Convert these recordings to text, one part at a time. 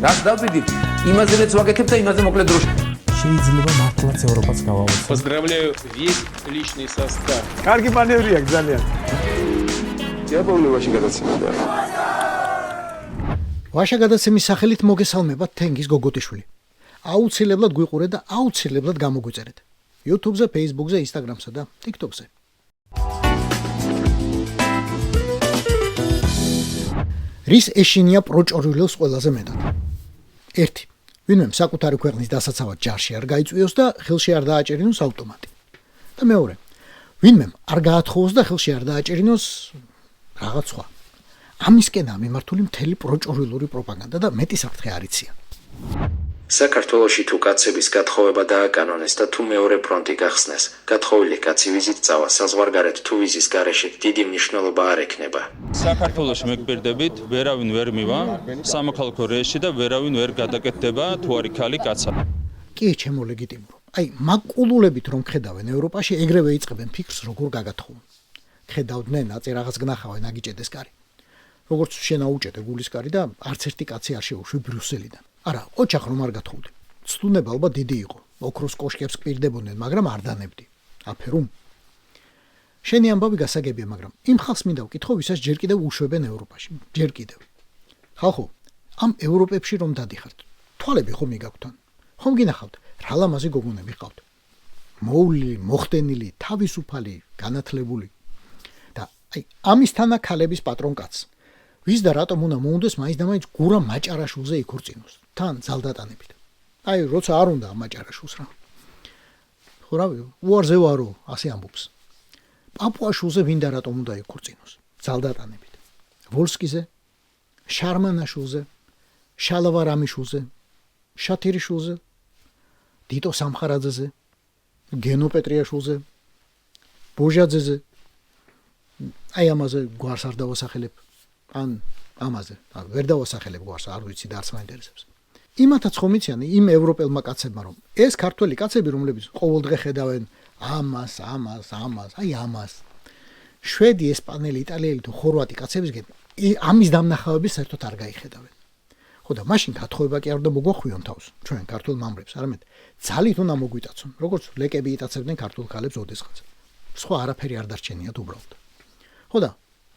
რას დავდივით, იმაზე მეც ვაკეთებ და იმაზე მოკლედ დროში. შეიძლება მართლაც ევროპაც გავავოცოთ. Поздравляю весь личный состав. კარგი მანევრია ძალიან. დიაბოლოვაში გადაცემდა. ვაშა გადაცემის სახელით მოგესალმებათ თენგის გოგოტიშვილი. აუცილებლად გვიყურეთ და აუცილებლად გამოგვიწერეთ. YouTube-ზე, Facebook-ზე, Instagram-სა და TikTok-ზე. რის ეშინია პროჭორილოს ყველაზე მეტად. 1. ვინმემ საკუთარი ქვეყნის დასაცავად ჯარში არ გაიწვიოს და ხელში არ დააჭერინოს ავტომატი. და მეორე. ვინმემ არ გაათხოვოს და ხელში არ დააჭერინოს რაღაც სხვა. ამისკენაა მიმართული მთელი პროჭორილური პროპაგანდა და მეტი საფრთხე არ იციან. საქართველოში თუ კაცების გათხოვება დააკანონეს და თუ მეორე ფრონტი გახსნეს, გათხოვილი კაცი ვიზით წავა საზღვარგარეთ თუ ვიზის გარეშე დიდი მნიშვნელობა არ ექნება. საქართველოში მეგბირდებით, ვერავინ ვერ მივა სამოქალაქო რეესში და ვერავინ ვერ გადაკეთდება თუ არის ქალი კაცა. კი, ჩემო ლეგიტიმურო. აი, მაგ ყულულებით რომ ხედავენ ევროპაში, ეგრევე იწყებენ ფიქრს როგორ გაგათხოვონ. ხედავდნენ, აწი რაღაც გნახავენ აგიჭედეს კარი. როგორც შენ აუჭედე გულისკარი და არც ერთი კაცი არ შეუშვი ბრიუსელიდან. არა, ოჩახ რომ არ გათხოვდი. ცდუნება ალბათ დიდი იყო. ოქროს კოშკებს კპირდებოდნენ, მაგრამ არ დანებდი. აფერუმ. შენი ამბავი გასაგებია, მაგრამ იმ ხალხს მინდა ვკითხო, ვისაც ჯერ კიდევ უშვებენ ევროპაში. ჯერ კიდევ. ხალხო, ამ ევროპებში რომ დადიხართ, თვალები ხომ იგაქვთ? ხომ გინახავთ, რა ლამაზი გოგონები ყავთ? მოულილი, მოხდენილი, თავისუფალი, განათლებული. და აი, ამისთანა ქალების პატრონ კაცს. ვის და რატომ უნდა მოუნდეს მაინც და მაინც გურა მაჭარაშულზე იქორწინოს თან ძალდატანებით. აი, როცა არ უნდა მაჭარაშულს რა. ხო რავი, უარზე ვარო, ასე ამბობს. პაპუაშულზე ვინ და რატომ უნდა იქორწინოს ძალდატანებით. ვოლსკიზე, შარმანაშულზე, შალავარამიშულზე, შათირიშულზე, დიტო სამხარაძეზე, გენო პეტრიაშულზე, ბოჟაძეზე. აი ამაზე გვარს არ დავასახელებ. ან ამაზე, ვერ დავასახელებ გვარს, არ ვიცი და არც მაინტერესებს. იმათაც ხომ იციან იმ ევროპელმა კაცებმა, რომ ეს ქართველი კაცები, რომლებიც ყოველდღე ხედავენ ამას, აი ამას. შვედი, ესპანელი, იტალიელი თუ ხორვატი კაცებისგან ამის დამნახავების საერთოდ არ გაიხედავენ. ხო და მაშინ გათხოვება კი არ უნდა მოგვახვიონ თავს, ჩვენ ქართულ მამრებს, არამედ ძალით უნდა მოგვიტაცონ, როგორც ლეკები იტაცებდნენ ქართულ ქალებს ოდესღაც. სხვა არაფერი არ დარჩენიათ უბრალოდ. ხო და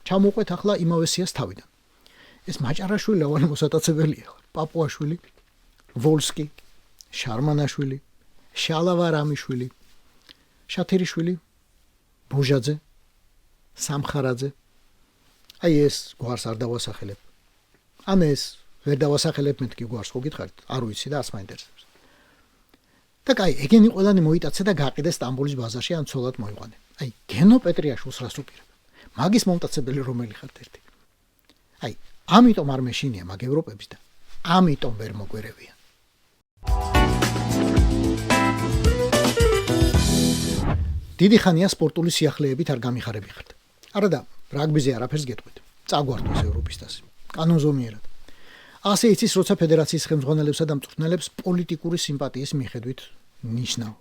ჩამოყვეთ ახლა იმავე სიას თავიდან. ეს მაჭარაშვილი ლავანი მოსატაცებელია. პაპუაშვილი, ვოლსკი, შარმანაშვილი, შალავარამიშვილი, შათირიშვილი, ბოჟაძე, სამხარაძე. აი ეს გვარს არ დავასახელებ. ან ეს ვერ დავასახელებ მეთქი გვარს ხო გითხარით? არ ვიცი და არც მაინტერესებს. და კაი, ეგენი ყველანი მოიტაცე და გაყიდე სტამბოლის ბაზარში ან ცოლად მოიყვანე. აი, გენო პეტრიაშვილს რას უპირებ? მაგის მომტაცებელი რომელი ხართ ერთი. აი, ამიტომ არ მეშინია მაგ ევროპების და ამიტომ ვერ მოგვერევიან. დიდი ხანია სპორტული სიახლეებით არ გამიხარებიხართ. არა და რაგბიზე არაფერს გეტყვით. წაგვართოს ევროპის თასი. კანონზომიერად. ასე იცის, როცა ფედერაციის ხელმძღვანელებსა და მწვრთნელებს პოლიტიკური სიმპათიის მიხედვით ნიშნავ.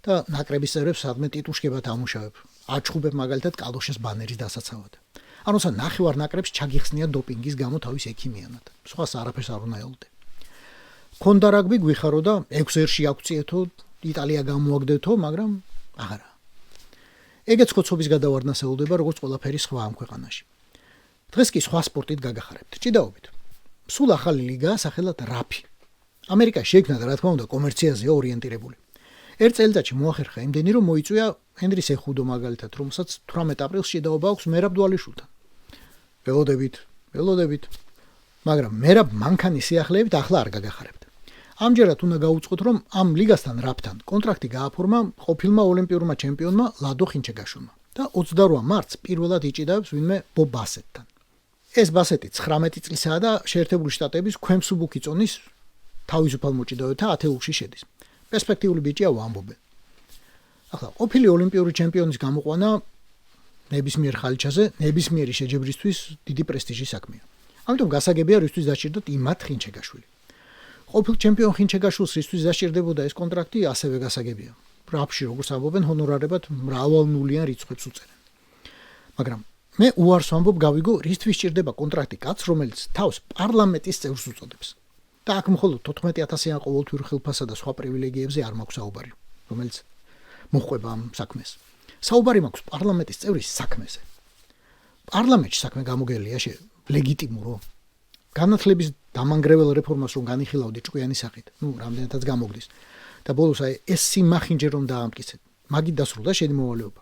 და ნაკრების წევრებს სადმე ტიტუშკებად ამუშავებ. აჩხუბებ მაგალითად კალოშეს ბანერის დასაცავად. ან როცა ნახევარ ნაკრებს ჩაგიხსნია დოპინგის გამო თავის ექიმიანად. სხვას არაფერს არ უნდა ელოდე. ქონდა რაგბი გვიხარო და 6 ერში აქციეთო, იტალია გამოაგდეთო, მაგრამ აღარა. ეგეც ხოცობის გადავარდნას ელოდება, როგორც ყველაფერი სხვა ამ ქვეყანაში. დღეს კი სხვა სპორტით გაგახარებთ. ჭიდაობით. სულ ახალი ლიგაა სახელად რაფი. ამერიკაში შეიქმნა და რა თქმა უნდა კომერციაზეა ორიენტირებული. ერთ წელიწადში მოახერხა იმდენი, რომ მოიწვია ჰენრი სეხუდო მაგალითად, რომელსაც 18 აპრილს შედაობა აქვს მერაბ დვალიშვილთან. ველოდებით. მაგრამ მერაბ მანქანის სიახლეებით ახლა არ გაგახარებთ. ამჯერად უნდა გაუწყოთ, რომ ამ ლიგასთან რაფთან კონტრაქტი გააფორმა ყოფილმა ოლიმპიურმა ჩემპიონმა ლადო ხინჩეგაშვილმა და 28 მარტს პირველად იჭიდაებს ვინმე ბობ ბასეტთან. ეს ბასეტი 19 წლისაა და შეერთებული შტატების ქვემსუბუქი წონის თავისუფალ მოჭიდავეთა ათეულში შედის. პერსპექტიული ბიჭია ვამბობენ. ახლა ყოფილი ოლიმპიური ჩემპიონის გამოყვანა ნებისმიერ ხალიჩაზე, ნებისმიერი შეჯებრისთვის დიდი პრესტიჟის საქმეა. ამიტომ გასაგებია რისთვის დაჭირდათ იმათ ხინჩეგაშვილი. ყოფილ ჩემპიონ ხინჩეგაშვილს რისთვის დაჭირდებოდა ეს კონტრაქტი, ასევე გასაგებია. რაფში როგორც ამბობენ, ჰონორარებად მრავალნულიან რიცხვებს უწერენ. მაგრამ მე უარს ვამბობ გავიგო, რისთვის ჭირდება კონტრაქტი კაცს, რომელიც თავს პარლამენტის წევრს უწოდებს. და აქ მხოლოდ 14000-იან ყოველთვიურ ხილფასა და სხვა პრივილეგიებზე არ მაქვს საუბარი, რომელიც მოყვება ამ საქმეს. საუბარი მაქვს პარლამენტის წევრის საქმეზე. პარლამენტში საქმე გამოგელია ლეგიტიმურო. განათლების დამანგრეველ რეფორმას რომ განიხილავდი ჭკვიანი სახით, რამდენადაც გამოგდის. და ბოლოს ეს სიმახინჯე რომ დაამტკიცეთ. მაგით დასრულდა შენი მოვალეობა.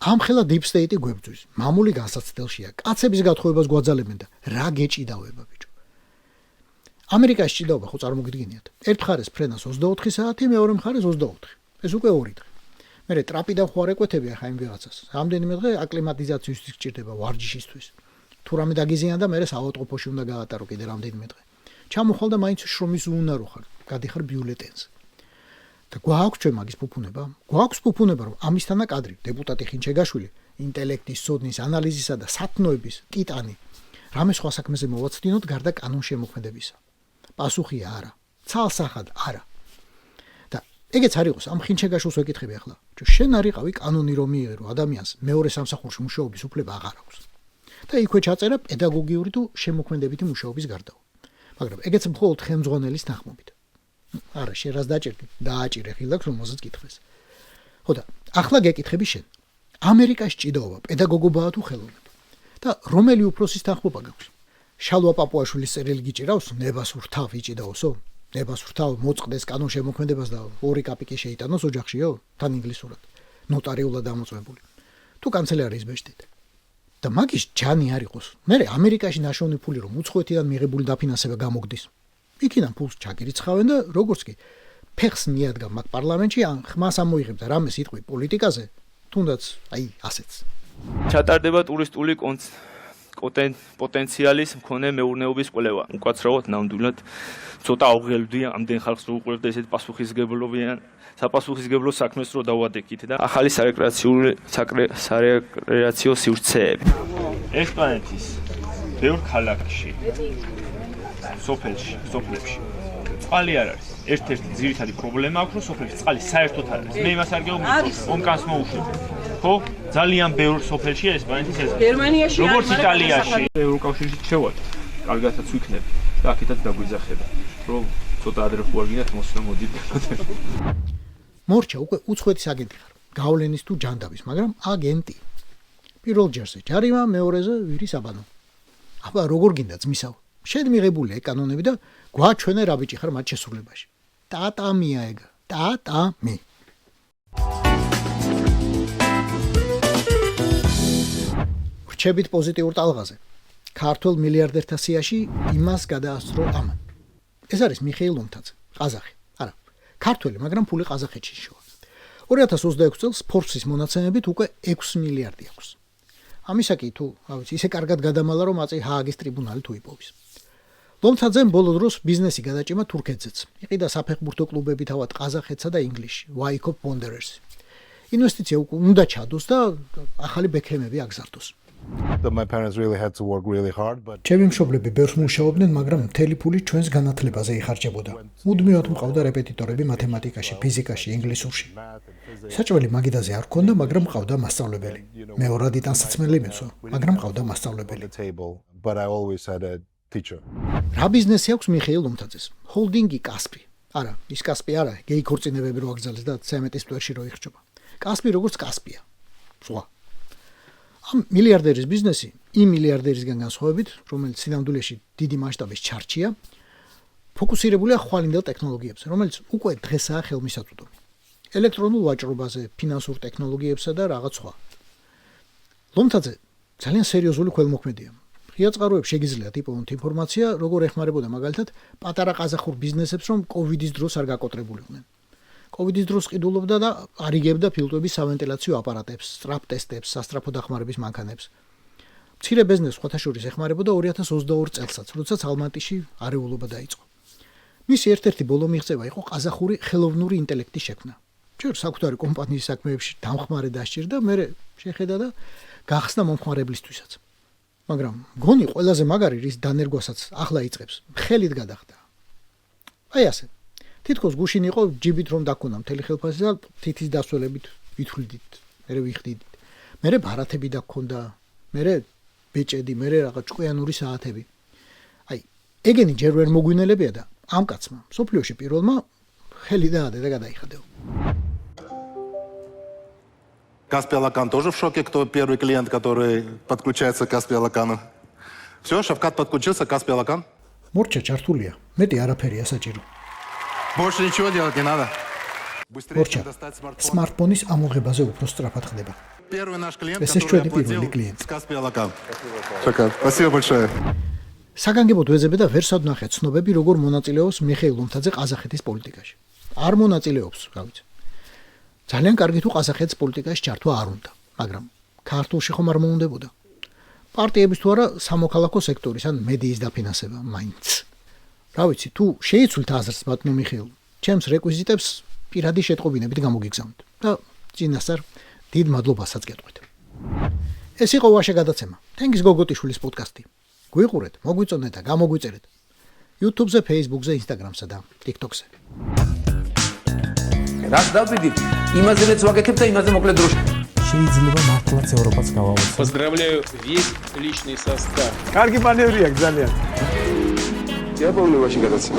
ამ ხელა deep state-ი გვებძვის. მამული განსაცდელშია. კაცების გათხოვებას გვაძალებენ და რა გეჭიდავება ბიჭო. ამერიკაში ჭიდაობა ხო წარმოგიდგენიათ. ერთ მხარეს ფრენას 24 საათი, მეორე მხარეს 24. ეს უკვე 2 დღე. მერე ტრაპიდან ხوار ეკვეთები ახლა იმ ვიღაცას. რამდენიმე დღე აკლიმატიზაციისთვის გჭირდება ვარჯიშისთვის. თუ რამე დაგიზიანა და მერე საავადმყოფოში უნდა გაატარო კიდე რამდენიმე დღე. ჩამოხვალ და მაინც შრომის უნარო ხარ. გადიხარ ბიულეტენზე. და გვაქვს ჩვენ მაგის ფუფუნება? გვაქვს ფუფუნება რომ ამისთანა კადრი დეპუტატი ხინჩეგაშვილი ინტელექტის, სოდნის, ანალიზისა და სათნოების ტიტანი რამე სხვა საქმეზე მოვაცდინოთ გარდა კანონშემოქმედებისა. პასუხია არა. ცალსახად არა. და ეგეც არ იყოს ამ ხინჩეგაშვილს ვეკითხები ახლა. შენ არ იყავი კანონი რომ მიიღო ადამიანს მეორე სამსახურში მუშაობის უფლება აღარ აქვს. და იქვე ჩაწერა პედაგოგიური თუ შემოქმედებითი მუშაობის გარდა. მაგრამ ეგეც მხოლოდ ხელმძღვანელის თანხმობით. არა, შენ რას დააჭირე ხილაკს რომელსაც კითხეს. ხო და ახლა გეკითხები შენ. ამერიკაში ჭიდაობა პედაგოგობაა თუ ხელოვნება? და რომელი უფროსის თანხმობა გაქვს? შალვა პაპუაშვილის წერილი გიჭირავს ნებას ვრთავ იჭიდაოსო? ნებას ვრთავ მოწყდეს კანონშემოქმედებას და 2 კაპიკი შეიტანოს ოჯახშიო? თან ინგლისურად. ნოტარიულად ამოწმებული. თუ კანცელარიის ბეჭდით. და მაგის ჯანი არ იყოს. მე ამერიკაში ნაშოვნი ფული რომ უცხოეთიდან მიღებული დაფინანსება გამოგდის. იქიდან ფულს ჩაგირიცხავენ და როგორც კი ფეხს მიადგა მაგ პარლამენტში ან ხმას ამოიღებ და რამე სიტყვი პოლიტიკაზე, თუნდაც ასეც. ჩატარდება ტურისტული პოტენციალის მქონე მეურნეობის კვლევა. უკაცრავად ნამდვილად ცოტა აუღელვდი ამდენ ხალხს რო უყურებდა ესეთ საპასუხისგებლო საქმეს რო დავადექით და ახალი სარეკრეაციო სივრცეები. ესპანეთის ბევრ ქალაქში სოფლებში წყალი არ არის. ერთ-ერთი ძირითადი პრობლემა აქვს, რომ სოფლებში წყალი საერთოდ არ არის. მე იმას არ გეუბნები, ომკანს მოუშვებ. ხო, ძალიან ბევრ სოფელში ესპანეთის ეს. გერმანიაში როგორც იტალიაში. ევროკავშირში შევად, კარგათაც ვიქნები და აქეთაც დაგვიძახება, რომ ცოტა ადრე ხوار გინდათ მოსვლა მოდით. მორჩა უკვე უცხოეთის აგენტი ხარ. გავლენის თუ ჯანდაბის, მაგრამ აგენტი. პირველ ჯერზე ჯარიმა, მეორეზე ვირი საბანო. აბა როგორ გინდა ძმისაო? შენ მიღებული კანონები და გვაჩვენე რა ბიჭი ხარ მათ შესრულებაში. ტატამია ეგ, ტატამი. რჩებით პოზიტიურ ტალღაზე. ქართულ მილიარდერთა სიაში იმას გადაასწრო ამან. ეს არის მიხეილ ლომთაძე, ყაზახი. არა, ქართველი, მაგრამ ფული ყაზახეთში შოა. 2026 წელს Forbes-ის მონაცემებით უკვე 6 მილიარდი აქვს. ამისაკი თუ, ისე კარგად გადამალა რომ აწი ჰააგის ტრიბუნალი თუ იპოვის. ლომთაძემ ბოლო დროს ბიზნესი გადაჭიმა თურქეთზეც. იყიდა საფეხბურთო კლუბები თავად ყაზახეთსა და ინგლისში, Wyckoff Wanderers. ინვესტიცია უნდა ჩადოს და ახალი ბექემები აგზარდოს. My parents really had to work really hard, but ჩემი მშობლები ბევრს მუშაობდნენ, მაგრამ მთელი ფული ჩვენს განათლებაზე იხარჯებოდა. მუდმივად მყავდა რეპეტიტორები მათემატიკაში, ფიზიკაში, ინგლისურში. საჭმელი მაგიდაზე არ ჰქონდა, მაგრამ მყავდა მასწავლებელი. მე ორად იტანსაცმელი მეცვა, მაგრამ მყავდა მასწავლებელი. but I always had a teacher. რა ბიზნესი აქვს მიხეილ ლომთაძეს? ჰოლდინგი კასპი. არა, ის კასპი არა, გეი ქორწინებები რო აგზავნეს და ცემენტის პლერში რო იხრჯობა. კასპი როგორც კასპია. სხვა. ამ მილიარდერის ბიზნესი იმ მილიარდერისგან განსხვავებით, რომელიც სინამდვილეში დიდი მასშტაბის ჩარჩია, ფოკუსირებულია ხვალინდელ ტექნოლოგიებზე, რომელიც უკვე დღესაა ხელმისაწვდომი. ელექტრონულ ვაჭრობაზე, ფინანსურ ტექნოლოგიებსა და რაღაც სხვა. ლომთაძე ძალიან სერიოზული ქველმოქმედია. ღია წყაროებში შეგიძლიათ იპოვოთ ინფორმაცია, როგორ ეხმარებოდა მაგალითად პატარა ყაზახურ ბიზნესებს, რომ კოვიდის დროს არ გაკოტრებულიყვნენ. კოვიდის დროს ყიდულობდა და არიგებდა ფილტვების სავენტილაციო აპარატებს, სწრაფ ტესტებს, სასწრაფო დახმარების მანქანებს. მცირე ბიზნესს სხვათა შორის ეხმარებოდა 2022 წელსაც, როდესაც ალმატიში არეულობა დაიწყო. მისი ერთ-ერთი ბოლო მიღწევა იყო ყაზახური ხელოვნური ინტელექტის შექმნა. ჯერ საკუთარი კომპანიის საქმეებში დამხმარე დასჭირდა, მერე შეხედა და გახსნა მომხმარებლისთვისაც. მაგრამ გონი ყველაზე მაგარი რის დანერგვასაც ახლა იწყებს, ხელით გადახდა. ასე. თითქოს გუშინ იყო ჯიბით რომ დაქონა მთელი ხელფასი და თითის დასველებით ვითვლიდით, მერე ვიხდიდით. მერე ბარათები დაქონდა, მერე ბეჭედი, მერე რაღაც ჭკვიანური საათები. ეგენი ჯერ ვერ მოგვინელებია და ამ კაცმა სოფლიოში პირველმა ხელი დაადე და გადაიხადეო. Каспий-Алакан тоже в шоке, кто первый клиент, который подключается к Каспий-Алакану. Все, Шавкат подключился к Каспий-Алакан. მორჩა ჩართულია. მეტი არაფერია საჭირო. Больше ничего делать не надо. Быстрее მორჩა достать смартфон. სმარტფონის ამოღებაზე უფრო სწრაფად ხდება. Первый наш клиент, Это который что, оплатил первый клиент? с Каспий-Алакан. Шавкат, спасибо большое. საგანგებოდ ვეძებე და ვერ სადვნახე ცნობები როგორ მონაწილეობს მიხეილ უმთაძე ყაზახეთის პოლიტიკაში. არ მონაწილეობს, რა ვიცი. ძალიან კარგი თუ ყაზახეთის პოლიტიკაში ჩართვა არ უნდა, მაგრამ ქართულში ხომ არ მოუნდებოდა. პარტიების თუ არა სამოქალაქო სექტორის ან მედიის დაფინანსება მაინც. რა ვიცი, თუ შეიცვლით აზრს ბატონო მიხეილ, ჩემს რეკვიზიტებს პირადი შეტყობინებით გამოგიგზავნით და წინასწარ დიდ მადლობასაც გეტყვით. ეს იყო ვაშე გადაცემა. თენგის გოგოტიშვილის პოდკასტი. გვიყურეთ, მოგვიწონეთ და გამოგვიწერეთ. YouTube-ზე, Facebook-ზე, Instagram-სა და TikTok-ზე. რას დავიდით? იმაზე მეც ვაგეთებ და იმაზე მოკლედ დროში. შეიძლება მართლაც ევროპაც გავაოცო. Поздравляю весь личный состав. კარგი მანევრია ძალიან. Я помню очень гадаться.